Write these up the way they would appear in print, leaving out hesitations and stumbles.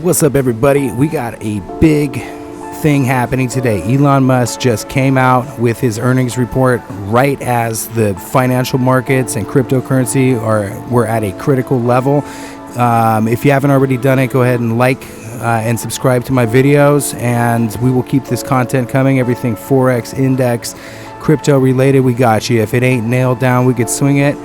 What's up, everybody? We got a big thing happening today. Elon Musk just came out with his earnings report right as the financial markets and cryptocurrency were at a critical level. If you haven't already done it, go ahead and like and subscribe to my videos, and we will keep this content coming. Everything Forex, index, crypto related, we got you. If it ain't nailed down, we could swing it.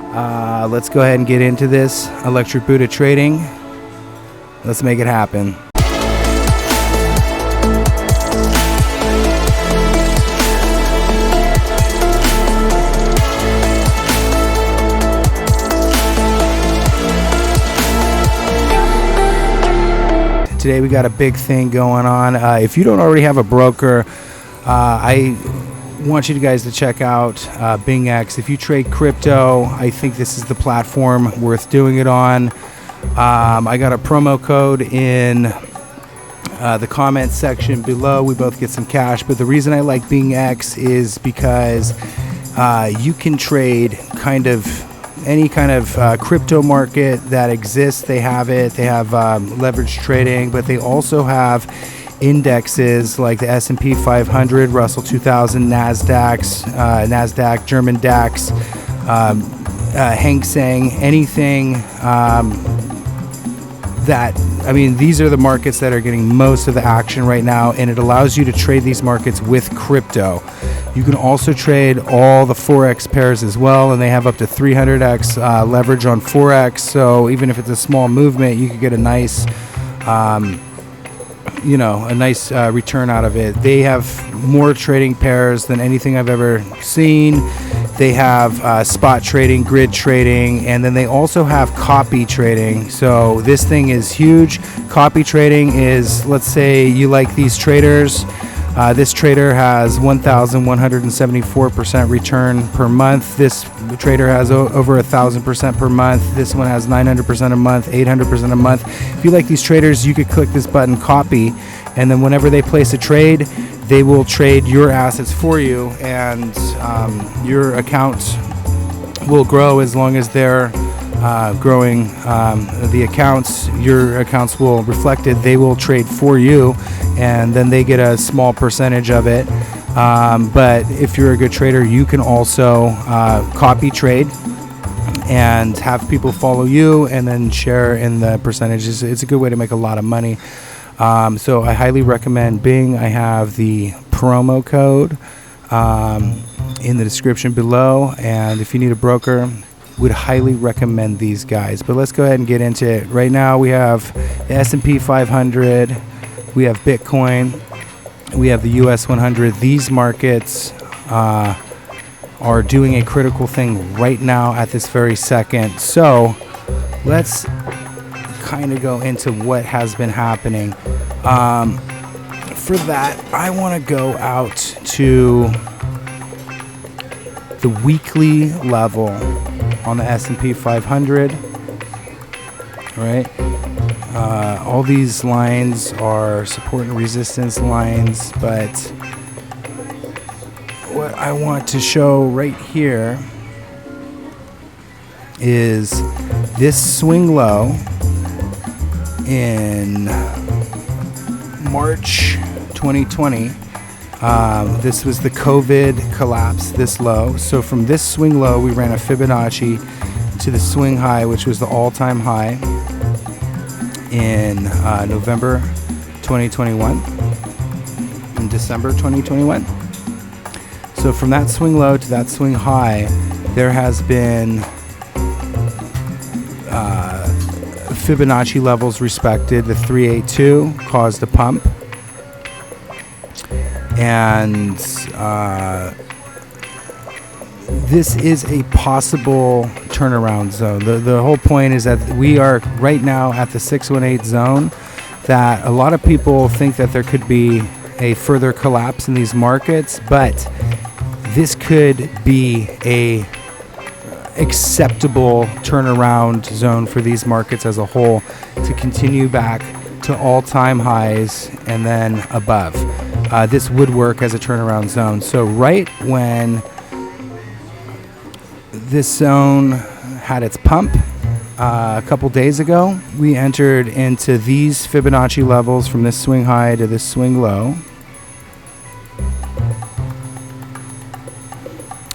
Let's go ahead and get into this electric Buddha trading. Let's make it happen. Today we got a big thing going on. If you don't already have a broker, I want you guys to check out BingX. If you trade crypto, I think this is the platform worth doing it on. I got a promo code in the comment section below. We both get some cash, but the reason I like BingX is because you can trade kind of any kind of crypto market that exists. They have it. They have leverage trading, but they also have indexes like the S&p500, Russell 2000, Nasdaq, German DAX, Hang Seng, anything these are the markets that are getting most of the action right now, and it allows you to trade these markets with crypto. You can also trade all the Forex pairs as well, and they have up to 300x leverage on Forex. So even if it's a small movement, you could get a nice return out of it. They have more trading pairs than anything I've ever seen. They have spot trading, grid trading, and then they also have copy trading. So this thing is huge. Copy trading is, let's say you like these traders. This trader has 1,174% return per month. This trader has over 1,000% per month. This one has 900% a month, 800% a month. If you like these traders, you could click this button, copy, and then whenever they place a trade, they will trade your assets for you, and your account will grow as long as they're growing the accounts. Your accounts will reflect it. They will trade for you, and then they get a small percentage of it. But if you're a good trader, you can also copy trade and have people follow you and then share in the percentages. It's a good way to make a lot of money. So I highly recommend Bing. I have the promo code in the description below, and if you need a broker, would highly recommend these guys. But let's go ahead and get into it. Right now we have the S&p500, we have Bitcoin, we have the US 100. These markets are doing a critical thing right now at this very second. So let's kind of go into what has been happening. For that, I want to go out to the weekly level on the S&P 500. Right? All these lines are support and resistance lines, but what I want to show right here is this swing low in March 2020. This was the COVID collapse, this low. So from this swing low, we ran a Fibonacci to the swing high, which was the all-time high in November 2021, in December 2021. So from that swing low to that swing high, there has been Fibonacci levels respected. The 382 caused a pump, and this is a possible turnaround zone. The whole point is that we are right now at the 618 zone, that a lot of people think that there could be a further collapse in these markets, but this could be a acceptable turnaround zone for these markets as a whole to continue back to all-time highs and then above. This would work as a turnaround zone. So right when this zone had its pump, a couple days ago, we entered into these Fibonacci levels from this swing high to this swing low.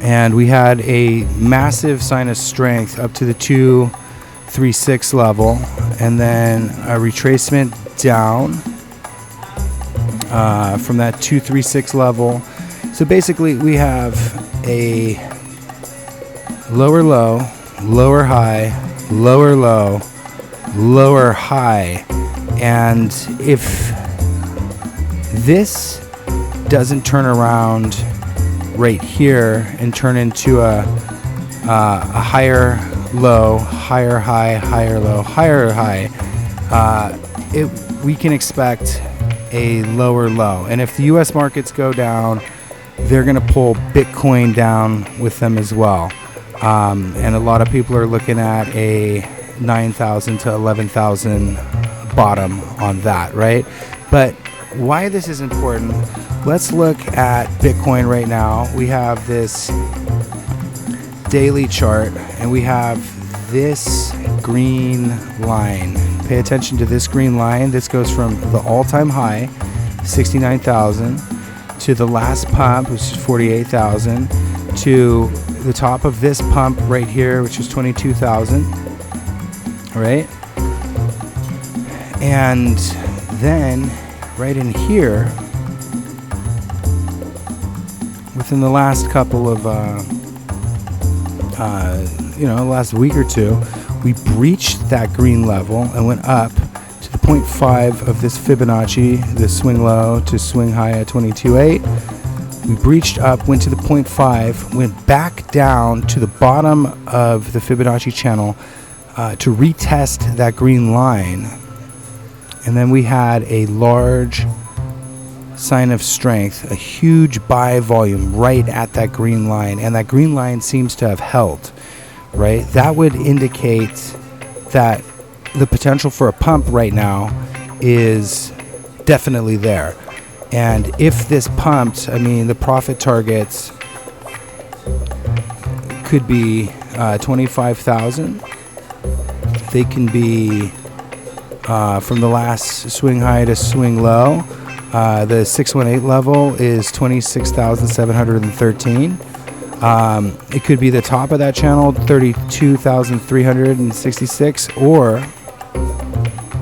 And we had a massive sign of strength up to the 236 level, and then a retracement down from that 236 level. So basically we have a lower low, lower high, lower low, lower high. And if this doesn't turn around right here and turn into a higher low, higher high, higher low, higher high, we can expect a lower low. And if the US markets go down, they're going to pull Bitcoin down with them as well. And a lot of people are looking at a 9,000 to 11,000 bottom on that, right? But why this is important, let's look at Bitcoin right now. We have this daily chart, and we have this green line. Pay attention to this green line. This goes from the all-time high, 69,000, to the last pump, which is 48,000, to the top of this pump right here, which is 22,000, right? And then right in here, within the last couple of, last week or two, we breached that green level and went up to the 0.5 of this Fibonacci, this swing low to swing high at 22.8. We breached up, went to the 0.5, went back down to the bottom of the Fibonacci channel to retest that green line. And then we had a large sign of strength, a huge buy volume right at that green line. And that green line seems to have held, right? That would indicate that the potential for a pump right now is definitely there. And if this pumped, I mean, the profit targets could be 25,000. They can be from the last swing high to swing low. The 618 level is 26,713. It could be the top of that channel, 32,366. Or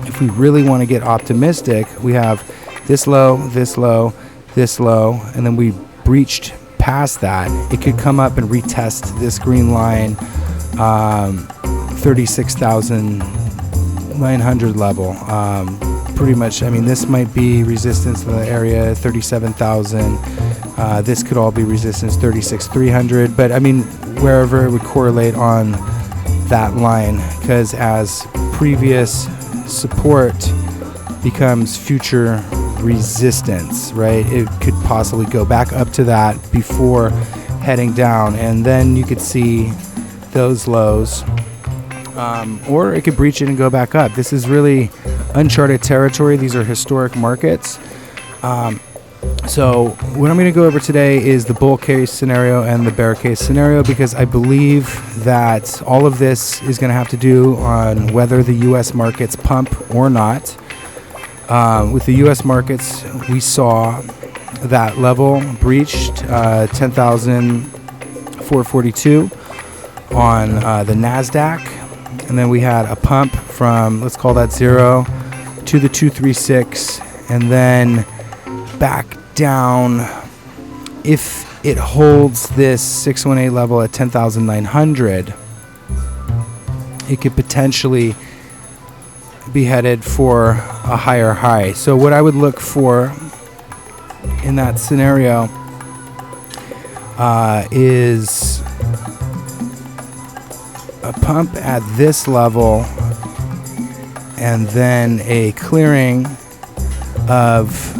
if we really want to get optimistic, we have this low, this low, this low, and then we breached past that. It could come up and retest this green line, 36,900 level. Pretty much, I mean, this might be resistance in the area 37,000. This could all be resistance 36,300. But I mean, wherever it would correlate on that line, because as previous support becomes future resistance, right? It could possibly go back up to that before heading down, and then you could see those lows, or it could breach it and go back up. This is really uncharted territory. These are historic markets. So what I'm going to go over today is the bull case scenario and the bear case scenario, because I believe that all of this is going to have to do on whether the U.S. markets pump or not. With the U.S. markets, we saw that level breached 10,442 on the Nasdaq, and then we had a pump from, let's call that 0 to the 236, and then back down. If it holds this 618 level at 10,900, it could potentially be headed for a higher high. So what I would look for in that scenario is a pump at this level and then a clearing of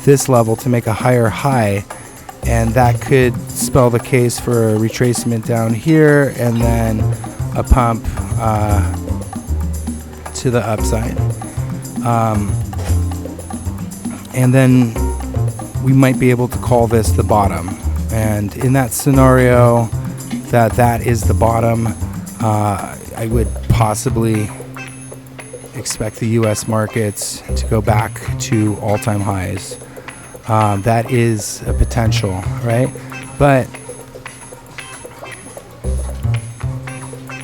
this level to make a higher high, and that could spell the case for a retracement down here and then a pump to the upside, and then we might be able to call this the bottom. And in that scenario, that is the bottom, I would possibly expect the U.S. markets to go back to all-time highs. That is a potential, right? But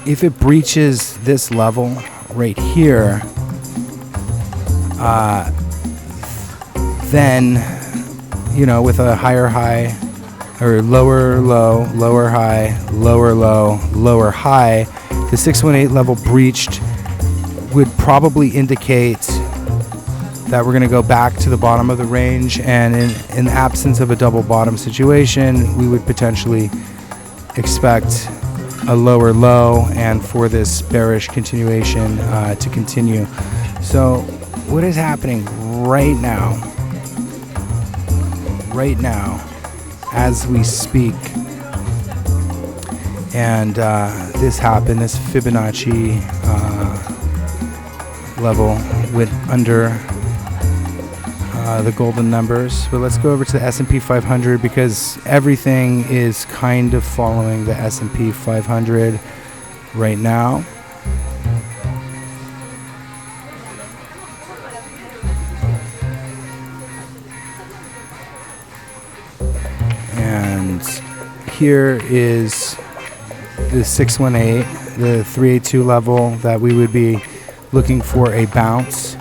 if it breaches this level right here, then, with a higher high or lower low, lower high, lower low, lower high, the 618 level breached would probably indicate that we're going to go back to the bottom of the range, and in absence of a double bottom situation, we would potentially expect a lower low and for this bearish continuation to continue. So what is happening right now as we speak, and this happened, this Fibonacci level went under the golden numbers. But let's go over to the S&p 500, because everything is kind of following the S&p 500 right now. And here is the 618, the 382 level that we would be looking for a bounce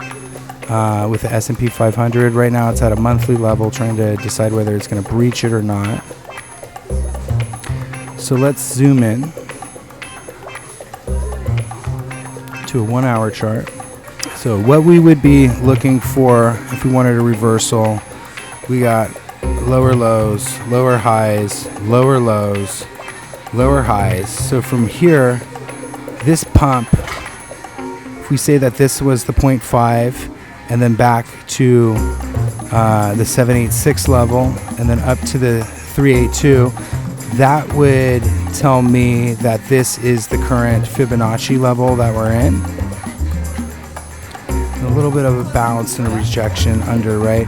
with the S&P 500. Right now it's at a monthly level, trying to decide whether it's going to breach it or not. So let's zoom in to a 1 hour chart. So what we would be looking for if we wanted a reversal, we got lower lows, lower highs, lower lows, lower highs. So from here, this pump, if we say that this was the 0.5 and then back to the 786 level and then up to the 382, that would tell me that this is the current Fibonacci level that we're in. A little bit of a bounce and a rejection under, right?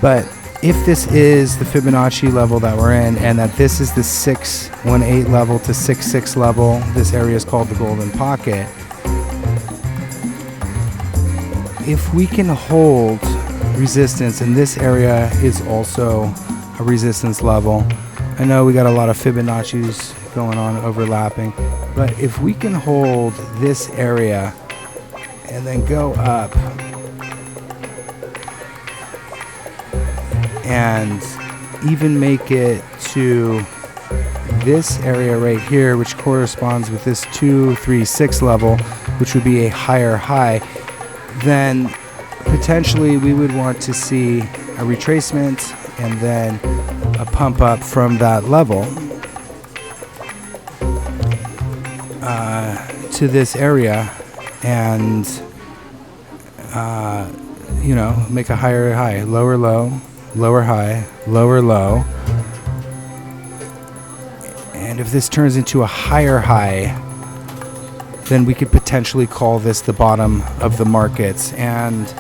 But if this is the Fibonacci level that we're in, and that this is the 618 level to 66 level, this area is called the golden pocket. If we can hold resistance, and this area is also a resistance level. I know we got a lot of Fibonacci's going on, overlapping, but if we can hold this area and then go up and even make it to this area right here, which corresponds with this 236 level, which would be a higher high, then potentially we would want to see a retracement and then a pump up from that level to this area, and make a higher high, lower low, lower high, lower low. And if this turns into a higher high, then we could potentially call this the bottom of the markets. And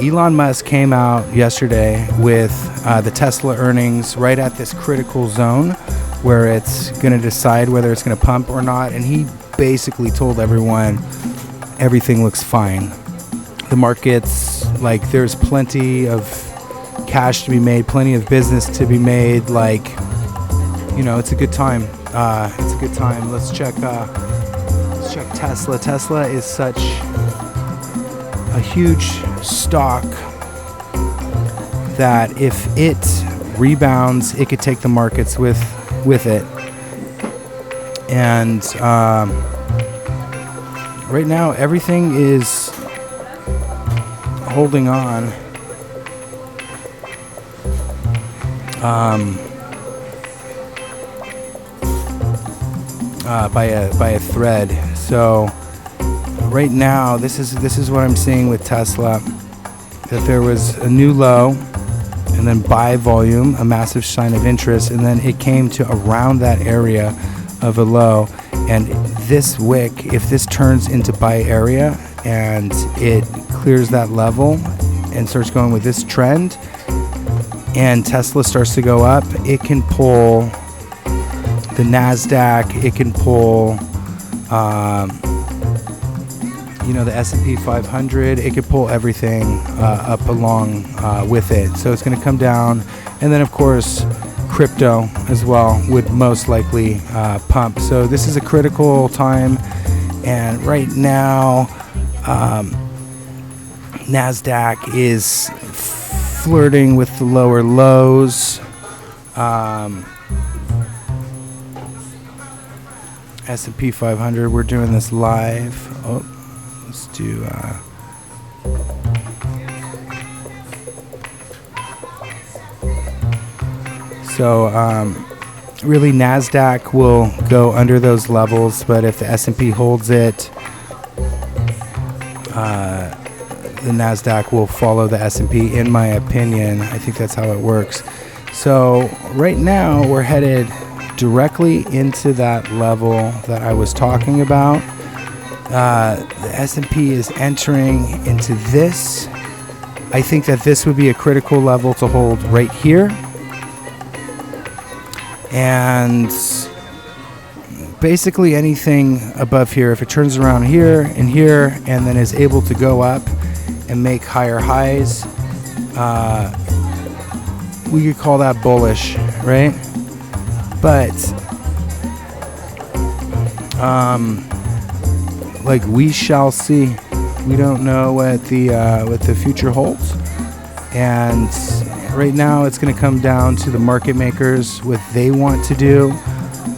Elon Musk came out yesterday with the Tesla earnings right at this critical zone where it's going to decide whether it's going to pump or not. And he basically told everyone everything looks fine. The markets, there's plenty of cash to be made, plenty of business to be made. It's a good time. It's a good time. Let's check Tesla. Tesla is such a huge stock that if it rebounds, it could take the markets with it. And right now, everything is holding on. By a thread. So right now, this is what I'm seeing with Tesla, that there was a new low and then buy volume, a massive sign of interest, and then it came to around that area of a low. And this wick, if this turns into buy area and it clears that level and starts going with this trend, and Tesla starts to go up, it can pull the Nasdaq, it can pull the S&p 500, it could pull everything up along with it. So it's going to come down. And then, of course, crypto as well would most likely pump. So this is a critical time. And right now, Nasdaq is flirting with the lower lows. S&p 500, we're doing this live. Oh, let's do so really Nasdaq will go under those levels, but if the S&P holds it, the Nasdaq will follow the S&P, in my opinion. I think that's how it works. So right now we're headed directly into that level that I was talking about. The S&P is entering into this. I think that this would be a critical level to hold right here. And basically anything above here, if it turns around here and here and then is able to go up and make higher highs, we could call that bullish, right? But like we shall see. We don't know what the future holds, and right now it's going to come down to the market makers, what they want to do,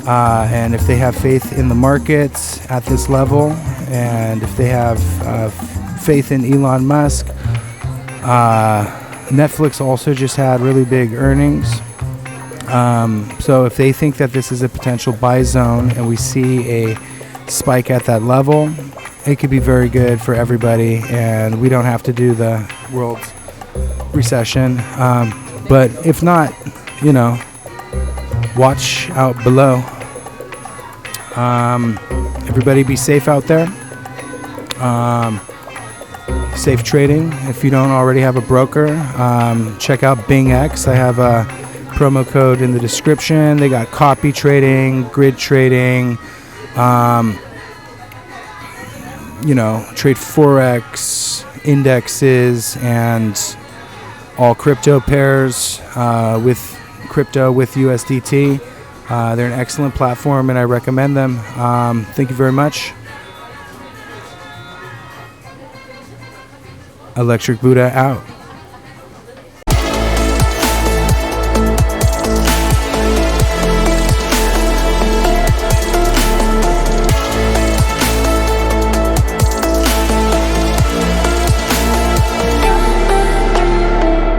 and if they have faith in the markets at this level, and if they have faith in Elon Musk. Netflix also just had really big earnings. So if they think that this is a potential buy zone and we see a spike at that level, it could be very good for everybody, and we don't have to do the world recession. But if not, watch out below. Everybody be safe out there. Safe trading. If you don't already have a broker, check out BingX. I have a promo code in the description. They got copy trading, grid trading, trade Forex, indexes, and all crypto pairs with crypto with USDT. They're an excellent platform and I recommend them. Thank you very much. Electric Buddha out.